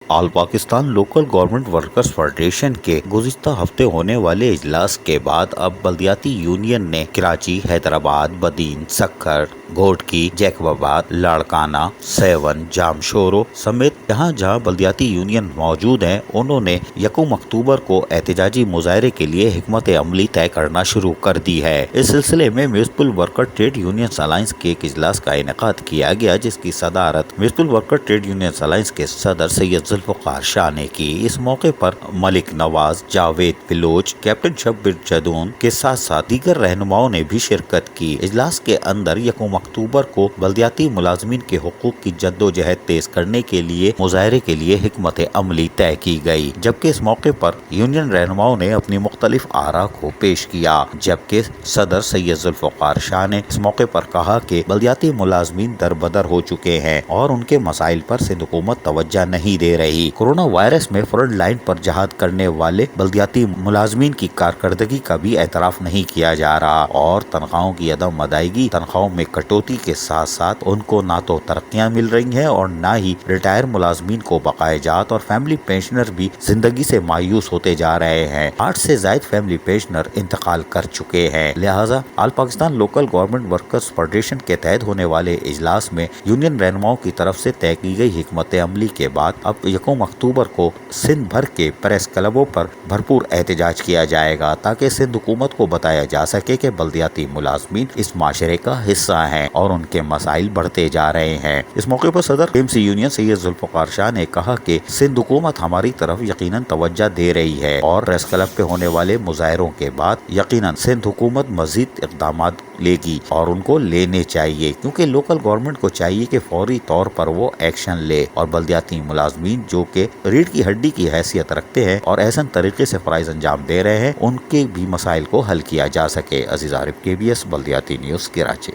آل Pakistan local government workers federation کے گزشتہ ہفتے ہونے والے اجلاس کے بعد اب بلدیاتی یونین نے کراچی، حیدرآباد، بدین، سکھر، گھوٹکی، جیکب آباد، لاڑکانہ، سیون، جامشورو سمیت جہاں جہاں بلدیاتی یونین موجود ہیں انہوں نے یکم اکتوبر کو احتجاجی مظاہرے کے لیے حکمت عملی طے کرنا شروع کر دی ہے۔ اس سلسلے میں municipal worker trade union alliance کے ایک اجلاس کا انعقاد کیا گیا جس کی صدارت municipal worker trade union alliance کے صدر سید ذوالفقار شاہ نے کی۔ اس موقع پر ملک نواز، جاوید بلوچ، کیپٹن شبیر جدون کے ساتھ ساتھ دیگر رہنماؤں نے بھی شرکت کی۔ اجلاس کے اندر یکم اکتوبر کو بلدیاتی ملازمین کے حقوق کی جدوجہد تیز کرنے کے لیے مظاہرے کے لیے حکمت عملی طے کی گئی، جبکہ اس موقع پر یونین رہنماؤں نے اپنی مختلف آراء کو پیش کیا، جبکہ صدر سید ذوالفقار شاہ نے اس موقع پر کہا کہ بلدیاتی ملازمین دربدر ہو چکے ہیں اور ان کے مسائل پر سندھ حکومت توجہ نہیں دے رہی۔ کورونا وائرس میں فرنٹ لائن پر جہاد کرنے والے بلدیاتی ملازمین کی کارکردگی کا بھی اعتراف نہیں کیا جا رہا اور تنخواہوں کی عدم ادائیگی، تنخواہوں میں کٹوتی کے ساتھ ساتھ ان کو نہ تو ترقیاں مل رہی ہیں اور نہ ہی ریٹائر ملازمین کو بقائے جات، اور فیملی پینشنر بھی زندگی سے مایوس ہوتے جا رہے ہیں۔ 8 سے زائد فیملی پینشنر انتقال کر چکے ہیں۔ لہٰذا all Pakistan local government workers federation کے تحت ہونے والے اجلاس میں یونین رہنماؤں کی طرف سے طے کی گئی حکمت عملی کے بعد اب یکم اکتوبر کو سندھ بھر کے پریس کلبوں پر بھرپور احتجاج کیا جائے گا تاکہ سندھ حکومت کو بتایا جا سکے کہ بلدیاتی ملازمین اس معاشرے کا حصہ ہیں اور ان کے مسائل بڑھتے جا رہے ہیں۔ اس موقع پر صدر ایم سی یونین سید ذوالفقار شاہ نے کہا کہ سندھ حکومت ہماری طرف یقیناً توجہ دے رہی ہے اور پریس کلب پہ ہونے والے مظاہروں کے بعد یقیناً سندھ حکومت مزید اقدامات لے گی اور ان کو لینے چاہیے، کیونکہ لوکل گورنمنٹ کو چاہیے کہ فوری طور پر وہ ایکشن لے اور بلدیاتی ملازمین جو کہ ریڑھ کی ہڈی کی حیثیت رکھتے ہیں اور احسن طریقے سے فرائض انجام دے رہے ہیں ان کے بھی مسائل کو حل کیا جا سکے۔ عزیز عارف، KBS بلدیاتی نیوز، کراچی۔